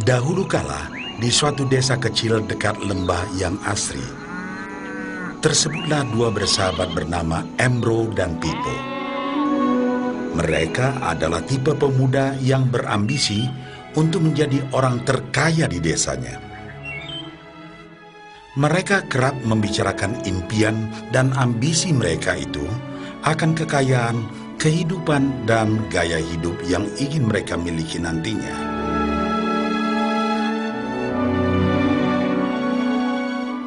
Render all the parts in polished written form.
Dahulu kala, di suatu desa kecil dekat lembah yang asri, tersebutlah dua bersahabat bernama Embro dan Pipo. Mereka adalah tipe pemuda yang berambisi untuk menjadi orang terkaya di desanya. Mereka kerap membicarakan impian dan ambisi mereka itu akan kekayaan, kehidupan, dan gaya hidup yang ingin mereka miliki nantinya.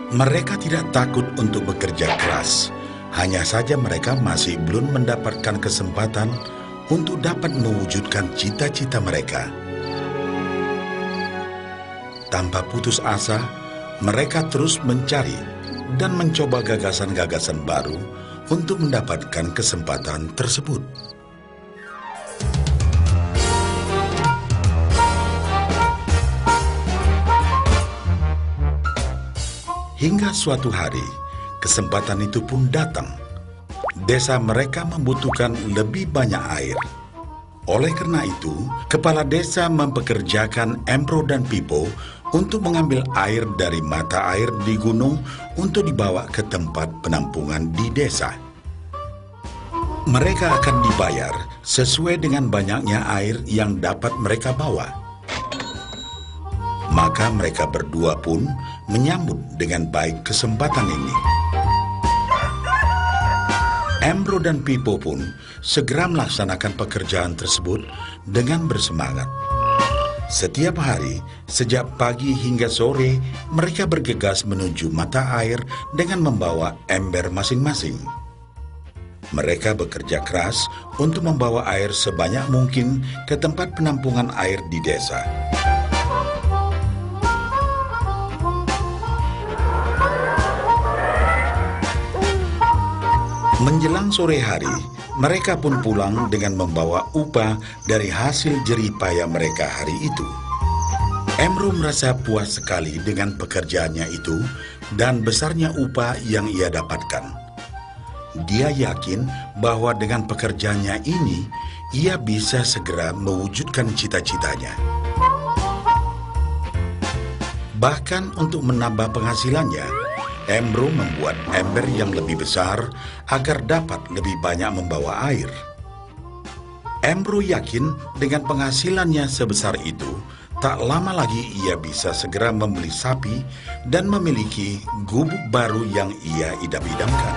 Mereka tidak takut untuk bekerja keras, hanya saja mereka masih belum mendapatkan kesempatan untuk dapat mewujudkan cita-cita mereka. Tanpa putus asa, mereka terus mencari dan mencoba gagasan-gagasan baru untuk mendapatkan kesempatan tersebut. Hingga suatu hari, kesempatan itu pun datang. Desa mereka membutuhkan lebih banyak air. Oleh karena itu, kepala desa mempekerjakan Embro dan Pipo untuk mengambil air dari mata air di gunung untuk dibawa ke tempat penampungan di desa. Mereka akan dibayar sesuai dengan banyaknya air yang dapat mereka bawa. Maka mereka berdua pun menyambut dengan baik kesempatan ini. Embro dan Pipo pun segera melaksanakan pekerjaan tersebut dengan bersemangat. Setiap hari, sejak pagi hingga sore, mereka bergegas menuju mata air dengan membawa ember masing-masing. Mereka bekerja keras untuk membawa air sebanyak mungkin ke tempat penampungan air di desa. Menjelang sore hari, mereka pun pulang dengan membawa upah dari hasil jerih payah mereka hari itu. Embro merasa puas sekali dengan pekerjaannya itu dan besarnya upah yang ia dapatkan. Dia yakin bahwa dengan pekerjaannya ini, ia bisa segera mewujudkan cita-citanya. Bahkan untuk menambah penghasilannya, Embro membuat ember yang lebih besar agar dapat lebih banyak membawa air. Embro yakin dengan penghasilannya sebesar itu, tak lama lagi ia bisa segera membeli sapi dan memiliki gubuk baru yang ia idam-idamkan.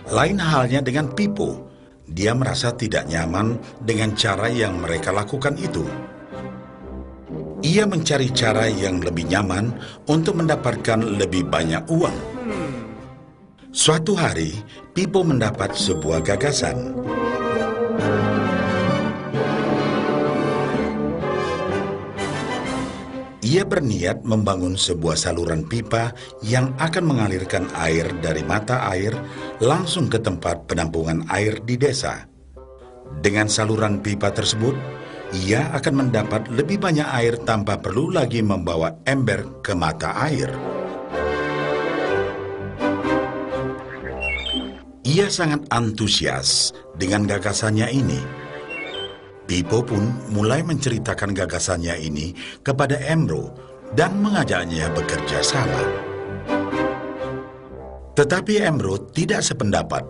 Lain halnya dengan Pipo. Dia merasa tidak nyaman dengan cara yang mereka lakukan itu. Ia mencari cara yang lebih nyaman untuk mendapatkan lebih banyak uang. Suatu hari, Pipo mendapat sebuah gagasan. Ia berniat membangun sebuah saluran pipa yang akan mengalirkan air dari mata air langsung ke tempat penampungan air di desa. Dengan saluran pipa tersebut, ia akan mendapat lebih banyak air tanpa perlu lagi membawa ember ke mata air. Ia sangat antusias dengan gagasannya ini. Pipo pun mulai menceritakan gagasannya ini kepada Embro dan mengajaknya bekerja sama. Tetapi Embro tidak sependapat.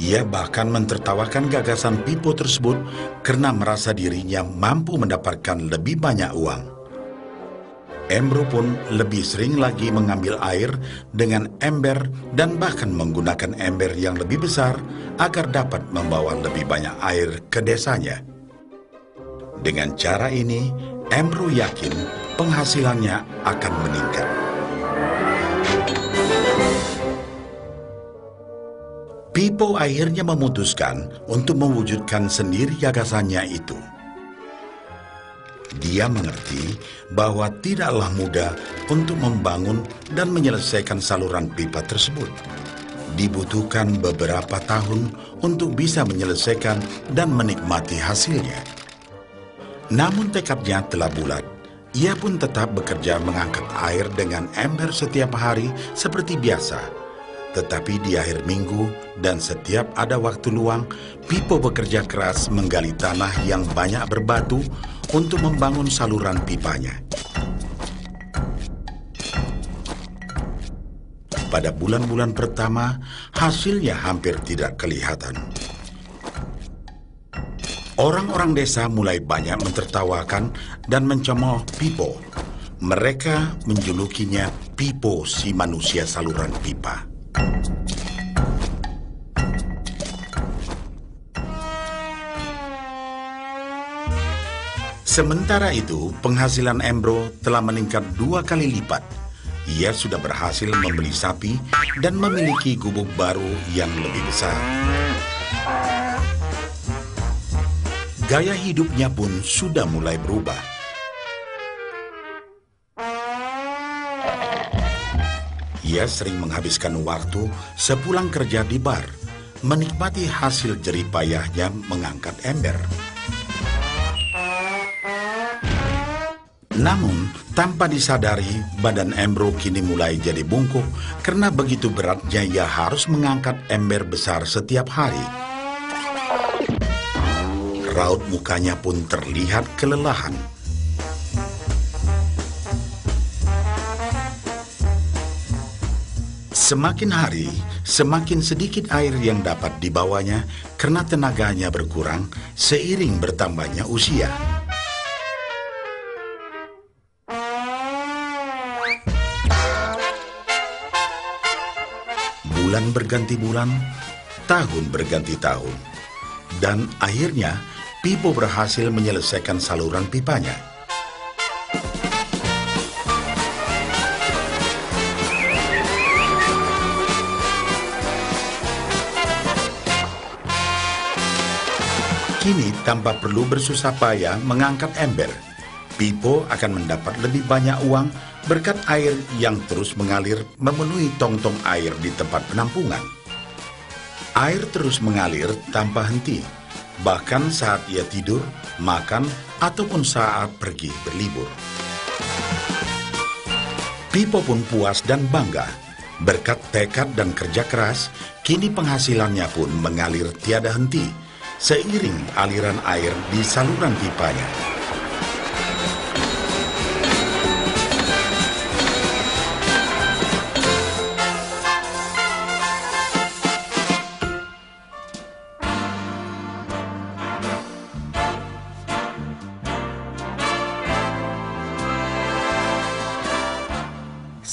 Ia bahkan mentertawakan gagasan Pipo tersebut karena merasa dirinya mampu mendapatkan lebih banyak uang. Embro pun lebih sering lagi mengambil air dengan ember dan bahkan menggunakan ember yang lebih besar agar dapat membawa lebih banyak air ke desanya. Dengan cara ini, Embro yakin penghasilannya akan meningkat. Pipo akhirnya memutuskan untuk mewujudkan sendiri gagasannya itu. Dia mengerti bahwa tidaklah mudah untuk membangun dan menyelesaikan saluran pipa tersebut. Dibutuhkan beberapa tahun untuk bisa menyelesaikan dan menikmati hasilnya. Namun tekadnya telah bulat. Ia pun tetap bekerja mengangkat air dengan ember setiap hari seperti biasa. Tetapi di akhir minggu dan setiap ada waktu luang, Pipo bekerja keras menggali tanah yang banyak berbatu untuk membangun saluran pipanya. Pada bulan-bulan pertama, hasilnya hampir tidak kelihatan. Orang-orang desa mulai banyak mentertawakan dan mencemooh Pipo. Mereka menjulukinya Pipo si manusia saluran pipa. Sementara itu, penghasilan Embro telah meningkat 2 kali lipat. Ia sudah berhasil membeli sapi dan memiliki gubuk baru yang lebih besar. Gaya hidupnya pun sudah mulai berubah. Ia sering menghabiskan waktu sepulang kerja di bar, menikmati hasil jerih payahnya mengangkat ember. Namun, tanpa disadari, badan Embro kini mulai jadi bungkuk karena begitu beratnya ia harus mengangkat ember besar setiap hari. Raut mukanya pun terlihat kelelahan. Semakin hari, semakin sedikit air yang dapat dibawanya karena tenaganya berkurang seiring bertambahnya usia. Bulan berganti bulan, tahun berganti tahun. Dan akhirnya, Pipo berhasil menyelesaikan saluran pipanya. Kini, tanpa perlu bersusah payah mengangkat ember, Pipo akan mendapat lebih banyak uang berkat air yang terus mengalir memenuhi tong-tong air di tempat penampungan. Air terus mengalir tanpa henti, bahkan saat ia tidur, makan, ataupun saat pergi berlibur. Pipo pun puas dan bangga. Berkat tekad dan kerja keras, kini penghasilannya pun mengalir tiada henti, seiring aliran air di saluran pipanya.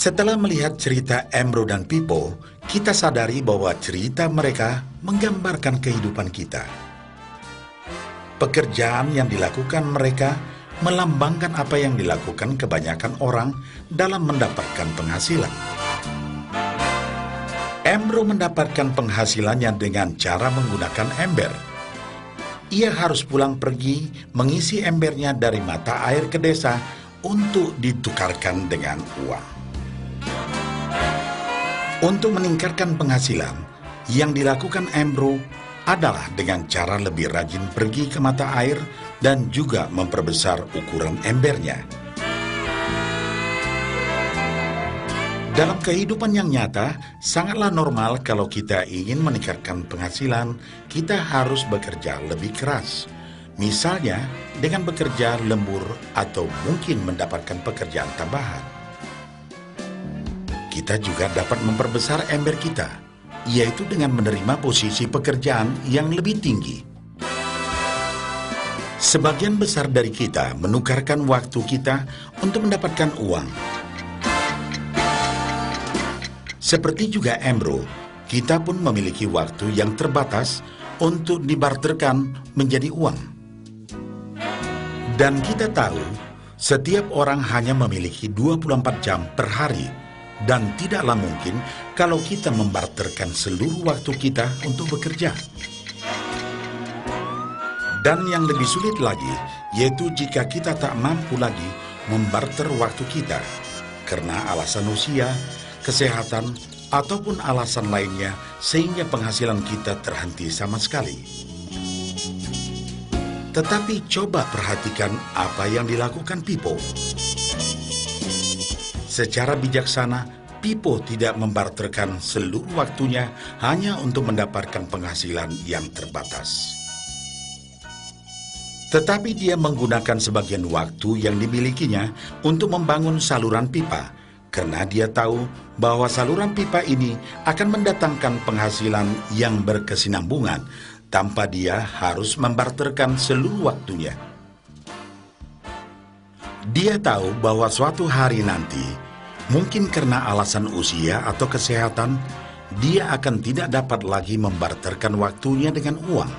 Setelah melihat cerita Embro dan Pipo, kita sadari bahwa cerita mereka menggambarkan kehidupan kita. Pekerjaan yang dilakukan mereka melambangkan apa yang dilakukan kebanyakan orang dalam mendapatkan penghasilan. Embro mendapatkan penghasilannya dengan cara menggunakan ember. Ia harus pulang pergi mengisi embernya dari mata air ke desa untuk ditukarkan dengan uang. Untuk meningkatkan penghasilan, yang dilakukan Embro adalah dengan cara lebih rajin pergi ke mata air dan juga memperbesar ukuran embernya. Dalam kehidupan yang nyata, sangatlah normal kalau kita ingin meningkatkan penghasilan, kita harus bekerja lebih keras. Misalnya, dengan bekerja lembur atau mungkin mendapatkan pekerjaan tambahan. Kita juga dapat memperbesar ember kita, yaitu dengan menerima posisi pekerjaan yang lebih tinggi. Sebagian besar dari kita menukarkan waktu kita untuk mendapatkan uang. Seperti juga Embro, kita pun memiliki waktu yang terbatas untuk dibarterkan menjadi uang. Dan kita tahu, setiap orang hanya memiliki 24 jam per hari. Dan tidaklah mungkin kalau kita membarterkan seluruh waktu kita untuk bekerja. Dan yang lebih sulit lagi, yaitu jika kita tak mampu lagi membarter waktu kita, karena alasan usia, kesehatan, ataupun alasan lainnya, sehingga penghasilan kita terhenti sama sekali. Tetapi coba perhatikan apa yang dilakukan Pipo. Secara bijaksana, Pipo tidak membarterkan seluruh waktunya hanya untuk mendapatkan penghasilan yang terbatas. Tetapi dia menggunakan sebagian waktu yang dimilikinya untuk membangun saluran pipa, karena dia tahu bahwa saluran pipa ini akan mendatangkan penghasilan yang berkesinambungan tanpa dia harus membarterkan seluruh waktunya. Dia tahu bahwa suatu hari nanti, mungkin karena alasan usia atau kesehatan, dia akan tidak dapat lagi membarterkan waktunya dengan uang.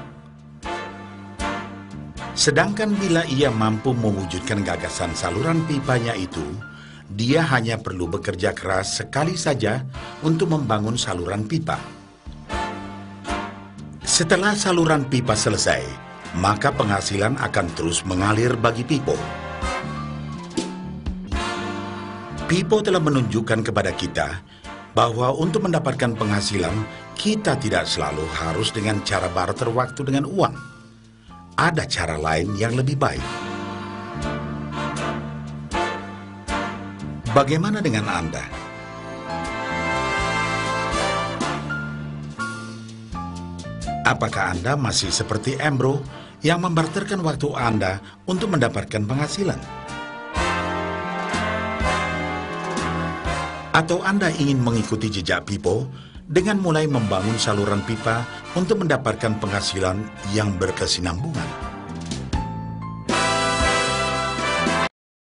Sedangkan bila ia mampu mewujudkan gagasan saluran pipanya itu, dia hanya perlu bekerja keras sekali saja untuk membangun saluran pipa. Setelah saluran pipa selesai, maka penghasilan akan terus mengalir bagi Pipo. Pipo telah menunjukkan kepada kita bahwa untuk mendapatkan penghasilan, kita tidak selalu harus dengan cara barter waktu dengan uang. Ada cara lain yang lebih baik. Bagaimana dengan Anda? Apakah Anda masih seperti Embro yang membarterkan waktu Anda untuk mendapatkan penghasilan? Atau Anda ingin mengikuti jejak Pipo dengan mulai membangun saluran pipa untuk mendapatkan penghasilan yang berkesinambungan?